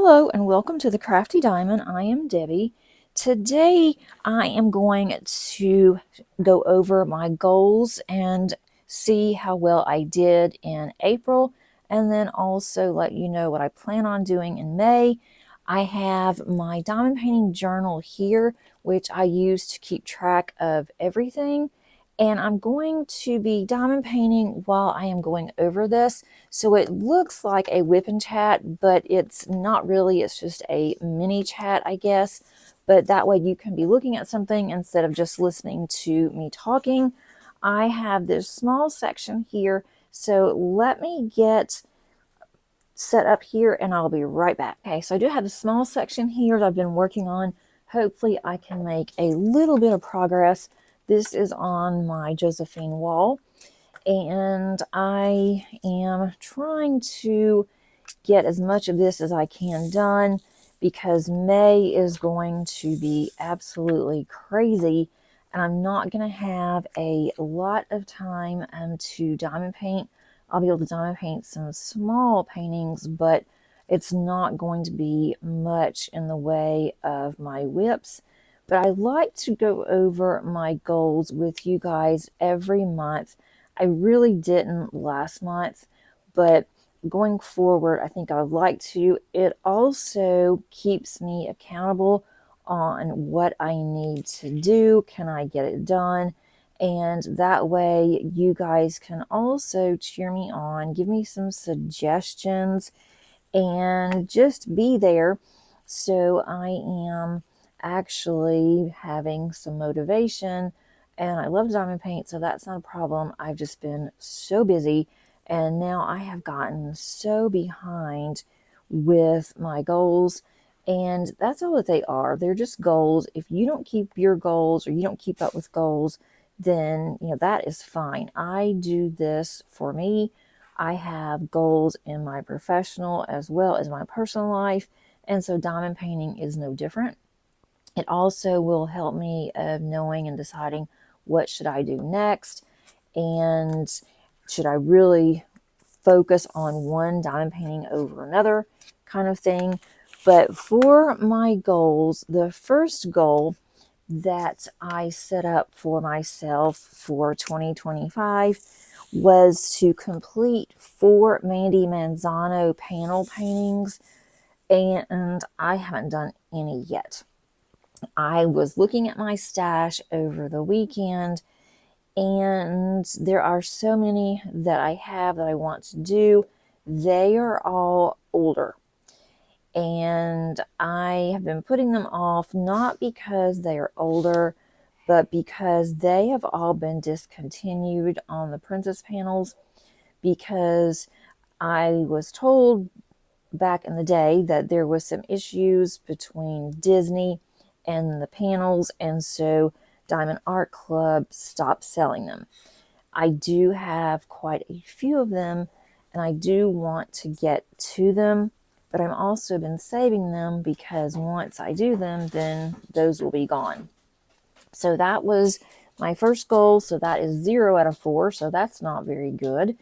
Hello and welcome to the Crafty Diamond. I am Debbie. Today I am going to go over my goals and see how well I did in April, and then also let you know what I plan on doing in May. I have my diamond painting journal here, which I use to keep track of everything. And I'm going to be diamond painting while I am going over this. So it looks like a whip and chat, but it's not really. It's just a mini chat, I guess. But that way you can be looking at something instead of just listening to me talking. I have this small section here. So let me get set up here and I'll be right back. Okay, so I do have a small section here that I've been working on. Hopefully I can make a little bit of progress. This is on my Josephine wall, and I am trying to get as much of this as I can done because May is going to be absolutely crazy, and I'm not going to have a lot of time to diamond paint. I'll be able to diamond paint some small paintings, but it's not going to be much in the way of my whips. But I like to go over my goals with you guys every month. I really didn't last month, but going forward, I think I would like to. It also keeps me accountable on what I need to do. Can I get it done? And that way you guys can also cheer me on, give me some suggestions, and just be there. So I am actually having some motivation, and I love diamond paint, so that's not a problem. I've just been so busy, and now I have gotten so behind with my goals, and that's all that they are. They're just goals. If you don't keep your goals or you don't keep up with goals, then that is fine. I do this for me. I have goals in my professional as well as my personal life, and so diamond painting is no different. It also will help me of knowing and deciding what should I do next, and should I really focus on one diamond painting over another kind of thing. But for my goals, the first goal that I set up for myself for 2025 was to complete 4 Mandy Manzano panel paintings, and I haven't done any yet. I was looking at my stash over the weekend, and there are so many that I have that I want to do. They are all older, and I have been putting them off, not because they are older, but because they have all been discontinued on the Princess panels, because I was told back in the day that there was some issues between Disney and the panels, and so Diamond Art Club stopped selling them. I do have quite a few of them, and I do want to get to them, but I've also been saving them because once I do them, then those will be gone. So that was my first goal. So that is 0 out of 4. So that's not very good.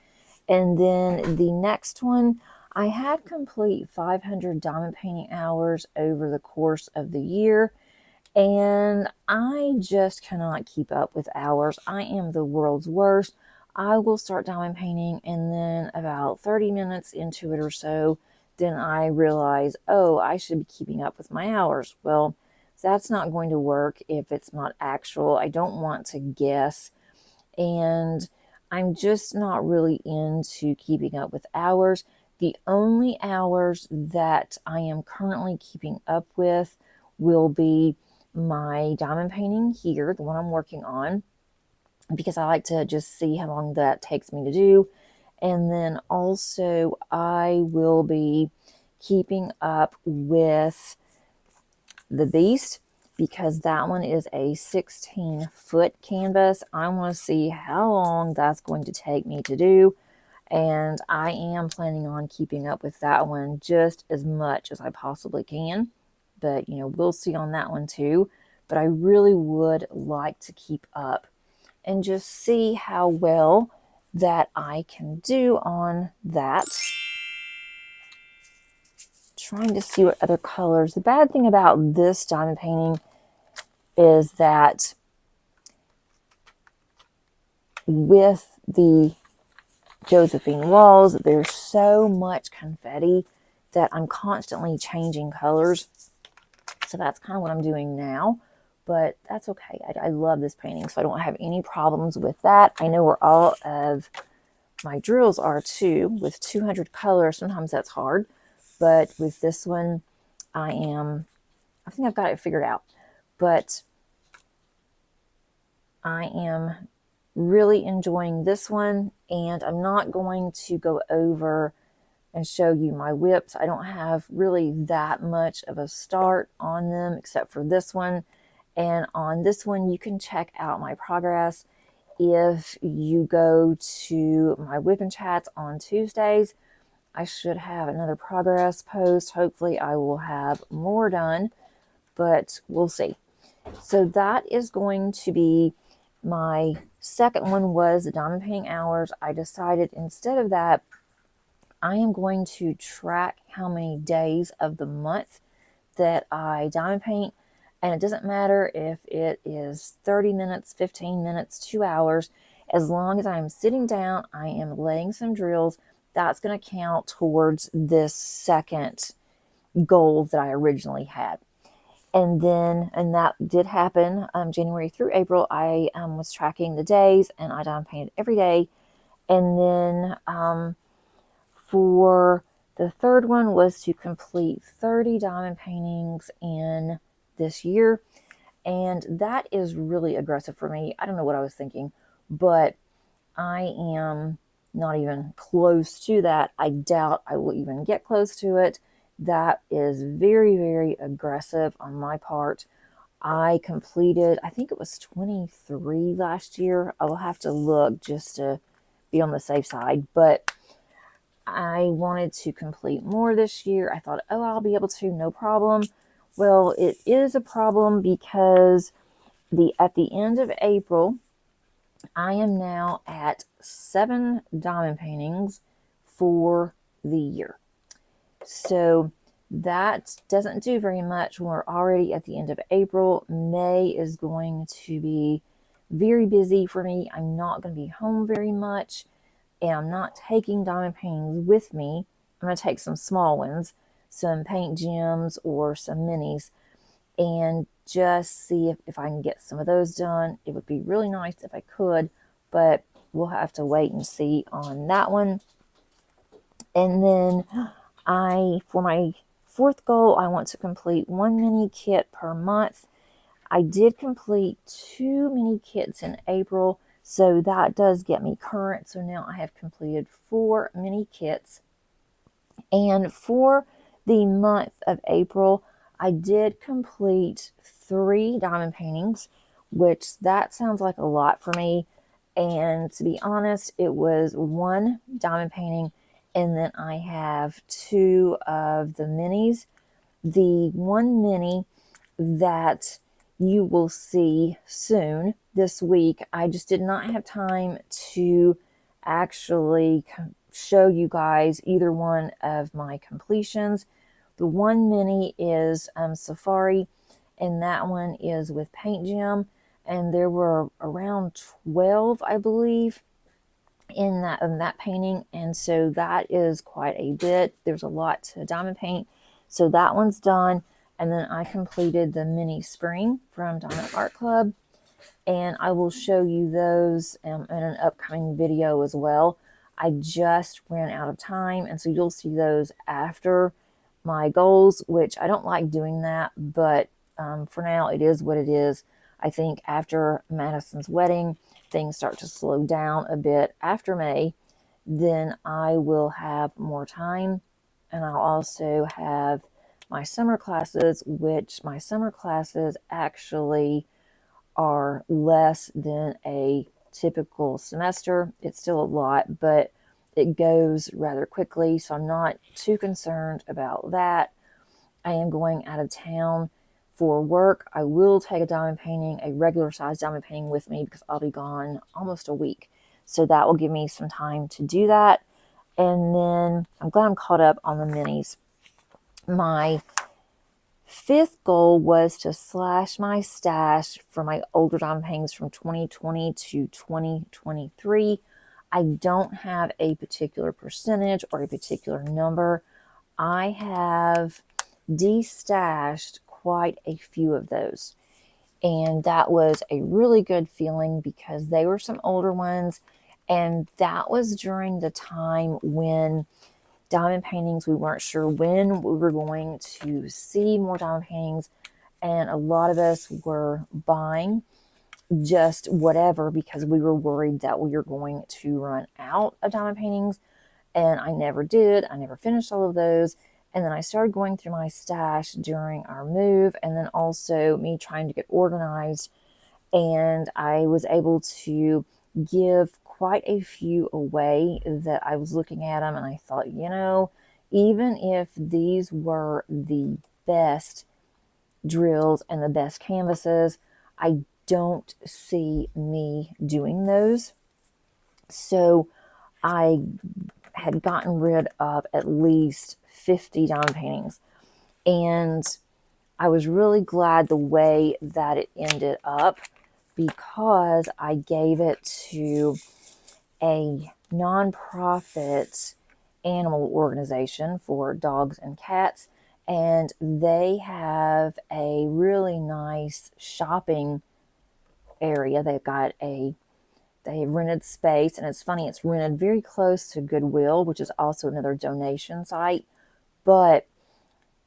And then the next one, I had complete 500 diamond painting hours over the course of the year, and I just cannot keep up with hours. I am the world's worst. I will start diamond painting, and then about 30 minutes into it or so, then I realize, oh, I should be keeping up with my hours. Well, that's not going to work if it's not actual. I don't want to guess, and I'm just not really into keeping up with hours. The only hours that I am currently keeping up with will be my diamond painting here, the one I'm working on, because I like to just see how long that takes me to do. And then also I will be keeping up with the Beast, because that one is a 16-foot canvas. I want to see how long that's going to take me to do, and I am planning on keeping up with that one just as much as I possibly can. But we'll see on that one too. But I really would like to keep up and just see how well that I can do on that. trying to see what other colors. The bad thing about this diamond painting is that with the Josephine walls, there's so much confetti that I'm constantly changing colors. So that's kind of what I'm doing now, but that's okay. I love this painting, so I don't have any problems with that. I know where all of my drills are too. With 200 colors, sometimes that's hard, but with this one, I think I've got it figured out. But I am really enjoying this one, and I'm not going to go over and show you my whips. I don't have really that much of a start on them except for this one. And on this one, you can check out my progress if you go to my whip and chats on Tuesdays. I should have another progress post. Hopefully I will have more done, but we'll see. So that is going to be my second one, was the diamond painting hours. I decided instead of that, I am going to track how many days of the month that I diamond paint. And it doesn't matter if it is 30 minutes, 15 minutes, 2 hours. As long as I'm sitting down, I am laying some drills, that's going to count towards this second goal that I originally had. And that did happen January through April. I was tracking the days, and I diamond painted every day. And then for the third one was to complete 30 diamond paintings in this year. And that is really aggressive for me. I don't know what I was thinking, but I am not even close to that. I doubt I will even get close to it. That is very, very aggressive on my part. I completed, I think it was 23 last year. I will have to look just to be on the safe side, but I wanted to complete more this year. I thought, oh, I'll be able to, no problem. Well, it is a problem because at the end of April, I am now at 7 diamond paintings for the year. So that doesn't do very much when we're already at the end of April. May is going to be very busy for me. I'm not going to be home very much, and I'm not taking diamond paintings with me. I'm going to take some small ones, some paint gems or some minis, and just see if I can get some of those done. It would be really nice if I could, but we'll have to wait and see on that one. And then for my fourth goal, I want to complete 1 mini kit per month. I did complete 2 mini kits in April, so that does get me current. So now I have completed 4 mini kits. And for the month of April, I did complete 3 diamond paintings, which that sounds like a lot for me. And to be honest, it was 1 diamond painting, and then I have 2 of the minis. The 1 mini that you will see soon this week, I just did not have time to actually show you guys either one of my completions. The 1 mini is Safari, and that one is with Paint Gem, and there were around 12, I believe, in that painting, and so that is quite a bit. There's a lot to diamond paint, so that one's done. And then I completed the mini spring from Diamond Art Club, and I will show you those in an upcoming video as well. I just ran out of time, and so you'll see those after my goals, which I don't like doing that, but for now it is what it is. I think after Madison's wedding, things start to slow down a bit after May. Then I will have more time, and I'll also have my summer classes, which my summer classes actually are less than a typical semester. It's still a lot, but it goes rather quickly, so I'm not too concerned about that. I am going out of town for work. I will take a diamond painting, a regular size diamond painting with me, because I'll be gone almost a week. So that will give me some time to do that. And then I'm glad I'm caught up on the minis. My fifth goal was to slash my stash for my older diamond paintings from 2020 to 2023. I don't have a particular percentage or a particular number. I have destashed quite a few of those. And that was a really good feeling because they were some older ones. And that was during the time when diamond paintings, we weren't sure when we were going to see more diamond paintings. And a lot of us were buying just whatever because we were worried that we were going to run out of diamond paintings. And I never did. I never finished all of those. And then I started going through my stash during our move, and then also me trying to get organized. And I was able to give quite a few away that I was looking at them, and I thought, even if these were the best drills and the best canvases, I don't see me doing those. So I had gotten rid of at least 50 diamond paintings. And I was really glad the way that it ended up because I gave it to a nonprofit animal organization for dogs and cats. And they have a really nice shopping area. They rented space, and it's funny, it's rented very close to Goodwill, which is also another donation site, but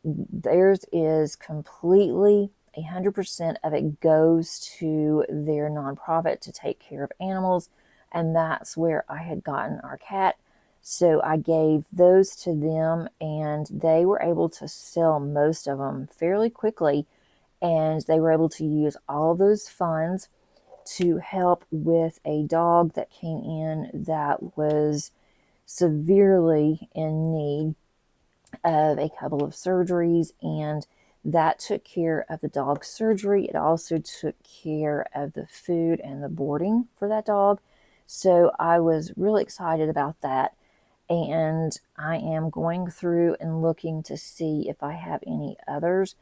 theirs is completely 100% of it goes to their nonprofit to take care of animals, and that's where I had gotten our cat. So I gave those to them, and they were able to sell most of them fairly quickly, and they were able to use all those funds to help with a dog that came in that was severely in need of a couple of surgeries, and that took care of the dog's surgery. It also took care of the food and the boarding for that dog. So I was really excited about that. And I am going through and looking to see if I have any others.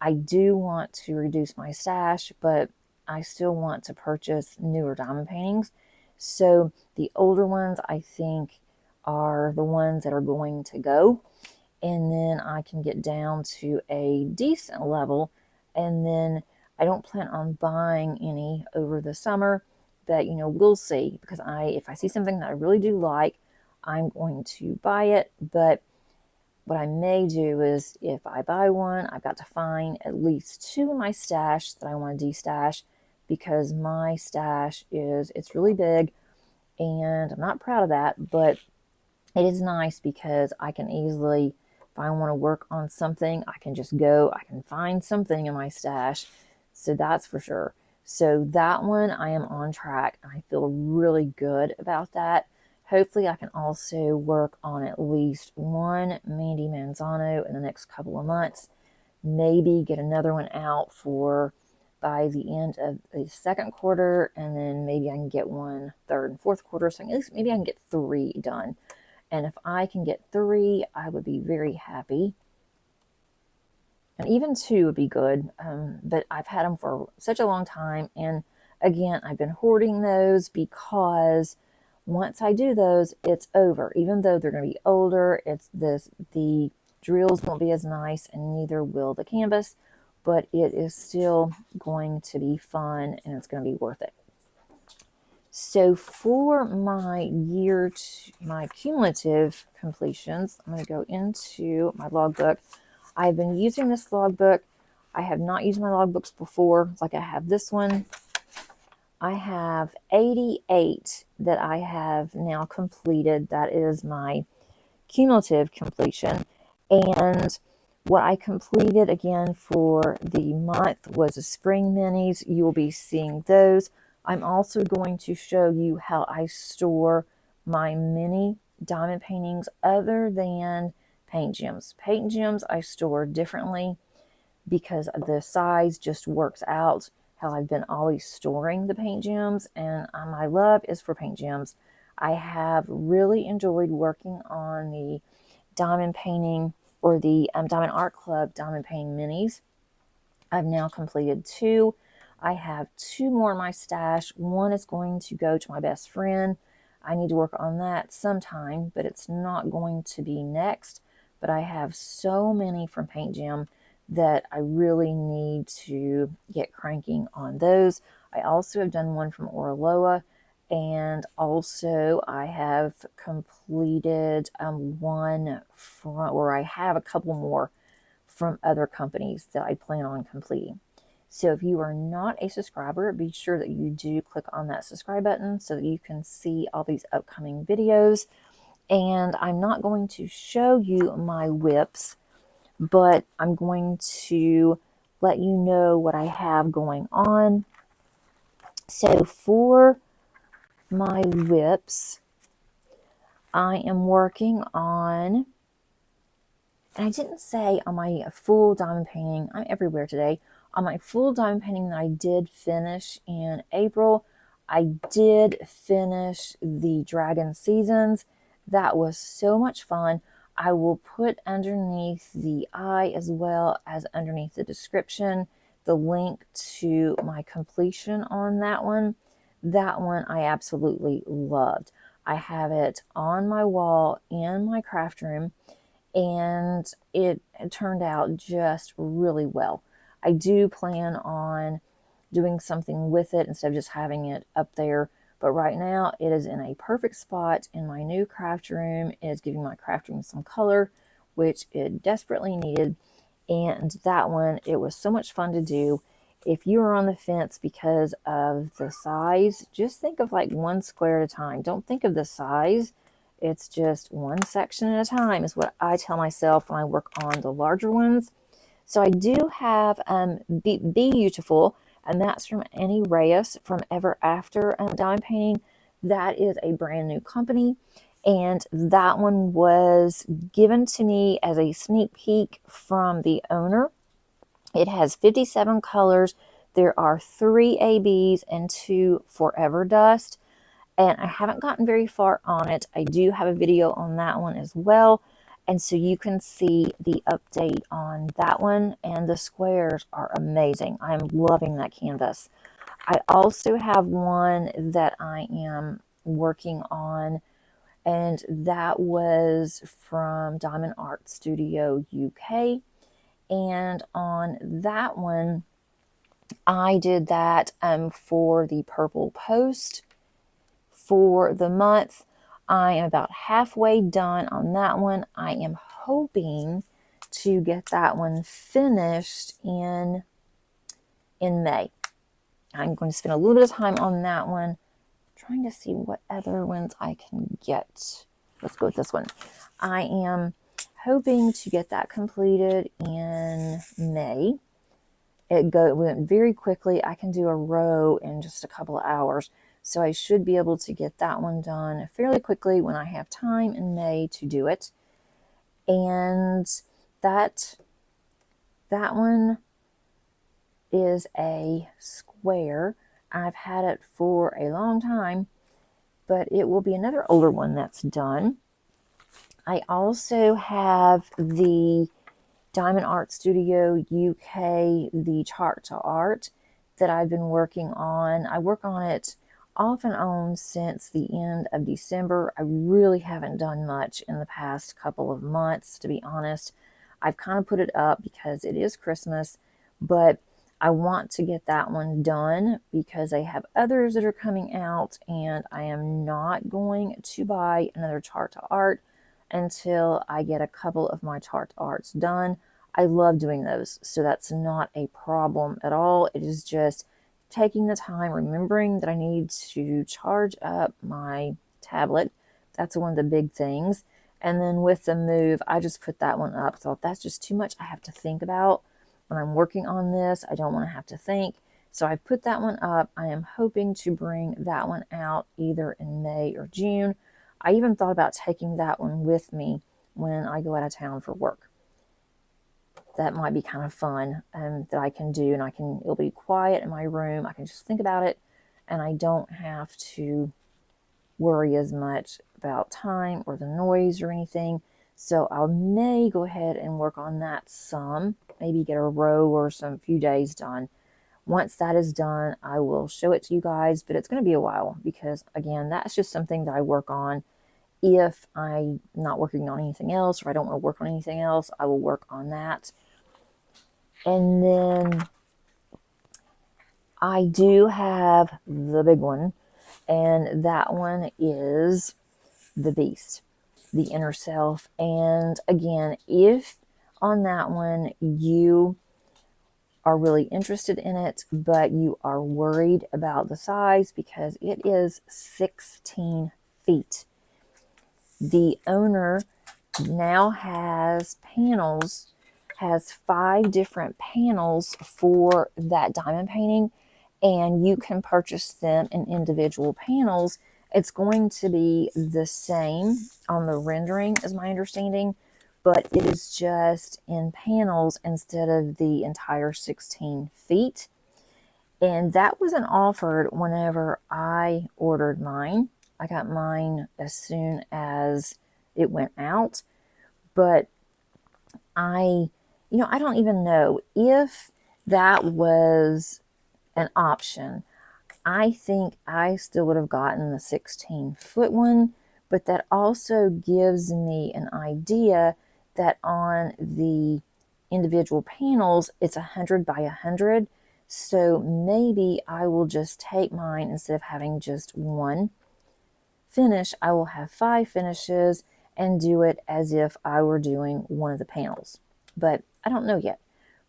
I do want to reduce my stash, but I still want to purchase newer diamond paintings. So the older ones, I think, are the ones that are going to go. And then I can get down to a decent level. And then I don't plan on buying any over the summer, but we'll see. Because if I see something that I really do like, I'm going to buy it. But what I may do is if I buy one, I've got to find at least two in my stash that I want to destash, because my stash it's really big, and I'm not proud of that, but it is nice because I can easily, if I want to work on something, I can just go, I can find something in my stash. So that's for sure. So that one, I am on track. I feel really good about that. Hopefully I can also work on at least one Mandy Manzano in the next couple of months. Maybe get another one out for by the end of the second quarter, and then maybe I can get one third and fourth quarter. So at least maybe I can get 3 done. And if I can get 3, I would be very happy. And even 2 would be good. But I've had them for such a long time. And again, I've been hoarding those because once I do those, it's over. Even though they're going to be older, the drills won't be as nice, and neither will the canvas. But it is still going to be fun, and it's going to be worth it. So for my my cumulative completions, I'm going to go into my logbook. I've been using this logbook. I have not used my logbooks before, like I have this one. I have 88 that I have now completed. That is my cumulative completion. And what I completed again for the month was the spring minis. You will be seeing those. I'm also going to show you how I store my mini diamond paintings other than paint gems. Paint gems I store differently because the size just works out how I've been always storing the paint gems, and my love is for paint gems. I have really enjoyed working on the diamond painting or the Diamond Art Club Diamond Painting Minis. I've now completed 2. I have 2 more in my stash. One is going to go to my best friend. I need to work on that sometime, but it's not going to be next. But I have so many from Paint Jam that I really need to get cranking on those. I also have done one from Orloa, and also I have completed one from, or I have a couple more from other companies that I plan on completing. So if you are not a subscriber, be sure that you do click on that subscribe button so that you can see all these upcoming videos. And I'm not going to show you my whips, but I'm going to let you know what I have going on. So for my whips, I am working on, and I didn't say on my full diamond painting, I'm everywhere today, on my full diamond painting that I did finish in April, I did finish the Dragon Seasons. That was so much fun. I will put underneath the eye as well as underneath the description the link to my completion on that one. That one I absolutely loved. I have it on my wall in my craft room, and it turned out just really well. I do plan on doing something with it instead of just having it up there, but right now it is in a perfect spot in my new craft room. It is giving my craft room some color, which it desperately needed. And that one, it was so much fun to do. If you are on the fence because of the size, just think of like one square at a time. Don't think of the size. It's just one section at a time is what I tell myself when I work on the larger ones. So I do have Be Beautiful, and that's from Annie Reyes from Ever After Diamond Painting. That is a brand new company, and that one was given to me as a sneak peek from the owner. It has 57 colors. There are 3 ABs and 2 Forever Dust, and I haven't gotten very far on it. I do have a video on that one as well, and so you can see the update on that one, and the squares are amazing. I'm loving that canvas. I also have one that I am working on, and that was from Diamond Art Studio UK, and on that one I did that for the Purple Post for the month. I am about halfway done on that one. I am hoping to get that one finished in May. I'm going to spend a little bit of time on that one, trying to see what other ones I can get. Let's go with this one. I am hoping to get that completed in May. It went very quickly. I can do a row in just a couple of hours. So I should be able to get that one done fairly quickly when I have time in May to do it. And that one is a square. I've had it for a long time, but it will be another older one that's done. I also have the Diamond Art Studio UK, the Chart to Art that I've been working on. I work on it off and on since the end of December. I really haven't done much in the past couple of months, to be honest. I've kind of put it up because it is Christmas, but I want to get that one done because I have others that are coming out, and I am not going to buy another Chart to Art until I get a couple of my chart arts done. I love doing those, so that's not a problem at all. It is just taking the time, remembering that I need to charge up my tablet. That's one of the big things. And then with the move, I just put that one up. So that's just too much I have to think about when I'm working on this. I don't want to have to think. So I put that one up. I am hoping to bring that one out either in May or June. I even thought about taking that one with me when I go out of town for work. That might be kind of fun that I can do, and it'll be quiet in my room. I can just think about it, and I don't have to worry as much about time or the noise or anything. So I may go ahead and work on that some, maybe get a row or some few days done. Once that is done, I will show it to you guys, but it's going to be a while because, again, that's just something that I work on. If I'm not working on anything else or I don't want to work on anything else, I will work on that. And then I do have the big one, and that one is the beast, the inner self. And again, if on that one you are really interested in it, but you are worried about the size because it is 16 feet. The owner now has panels, has 5 different panels for that diamond painting, and you can purchase them in individual panels. It's going to be the same on the rendering, as my understanding, but it is just in panels instead of the entire 16 feet. And that wasn't offered whenever I ordered mine. I got mine as soon as it went out, but I don't even know if that was an option. I think I still would have gotten the 16-foot one, but that also gives me an idea that on the individual panels, it's 100 by 100. So maybe I will just take mine instead of having just one finish. I will have 5 finishes and do it as if I were doing one of the panels. But I don't know yet.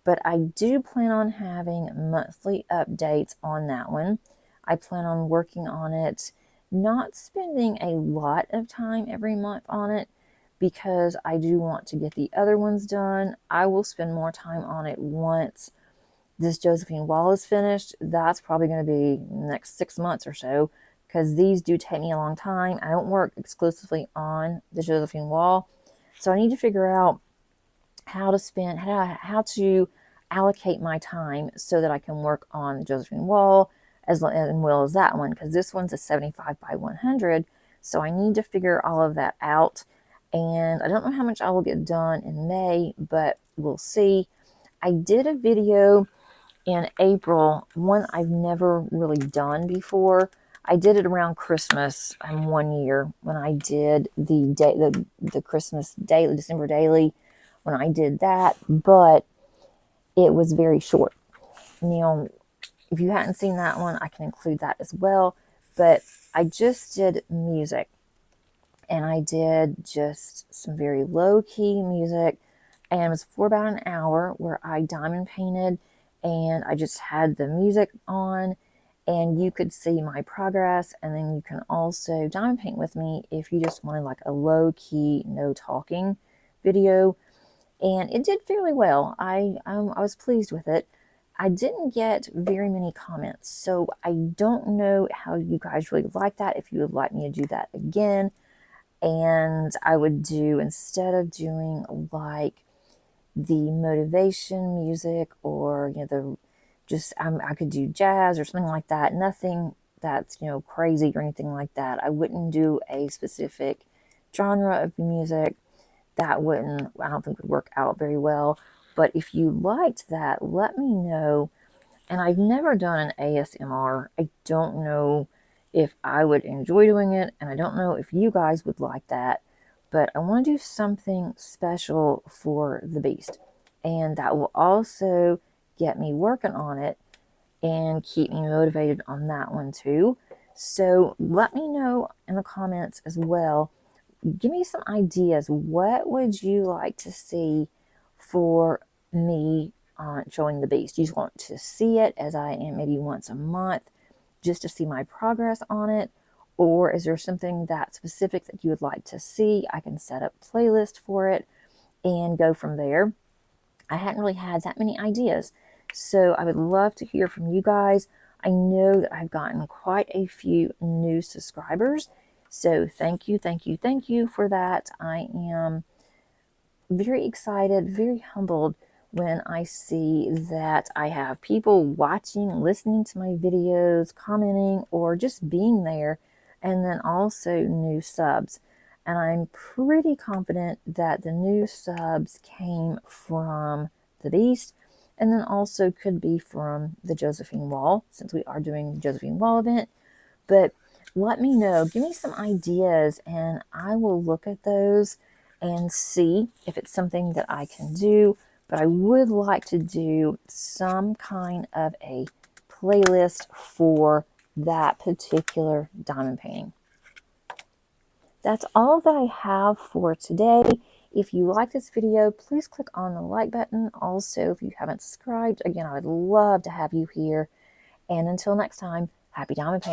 But I do plan on having monthly updates on that one. I plan on working on it, not spending a lot of time every month on it because I do want to get the other ones done. I will spend more time on it once this Josephine wall is finished. That's probably going to be the next 6 months or so because these do take me a long time. I don't work exclusively on the Josephine wall. So I need to figure out how to allocate my time so that I can work on the Josephine wall as well as that one, because this one's a 75 by 100. So I need to figure all of that out. And I don't know how much I will get done in May, but we'll see. I did a video in April, one I've never really done before. I did it around Christmas 1 year when I did the Christmas daily, December daily, when I did that, but it was very short. Now, if you hadn't seen that one, I can include that as well. But I just did music, and I did just some very low-key music, and it was for about an hour where I diamond painted, and I just had the music on, and you could see my progress. And then you can also diamond paint with me if you just wanted like a low-key, no talking video. And it did fairly well. I was pleased with it. I didn't get very many comments, so I don't know how you guys really like that, if you would like me to do that again. And I would do, instead of doing like the motivation music or, I could do jazz or something like that. Nothing that's, crazy or anything like that. I wouldn't do a specific genre of music. That wouldn't, I don't think would work out very well. But if you liked that, let me know. And I've never done an ASMR. I don't know if I would enjoy doing it, and I don't know if you guys would like that. But I want to do something special for the beast, and that will also get me working on it and keep me motivated on that one too. So let me know in the comments as well. Give me some ideas. What would you like to see for me on showing the beast? You just want to see it as I am, maybe once a month, just to see my progress on it? Or is there something that specific that you would like to see? I can set up a playlist for it and go from there. I hadn't really had that many ideas, so I would love to hear from you guys. I know that I've gotten quite a few new subscribers, so thank you, thank you, thank you for that. I am very excited, very humbled when I see that I have people watching, listening to my videos, commenting, or just being there, and then also new subs. And I'm pretty confident that the new subs came from the Beast, and then also could be from the Josephine Wall, since we are doing the Josephine Wall event. But let me know, give me some ideas, and I will look at those and see if it's something that I can do. But I would like to do some kind of a playlist for that particular diamond painting. That's all that I have for today. If you like this video, please click on the like button. Also, if you haven't subscribed, again, I would love to have you here. And until next time, happy diamond painting.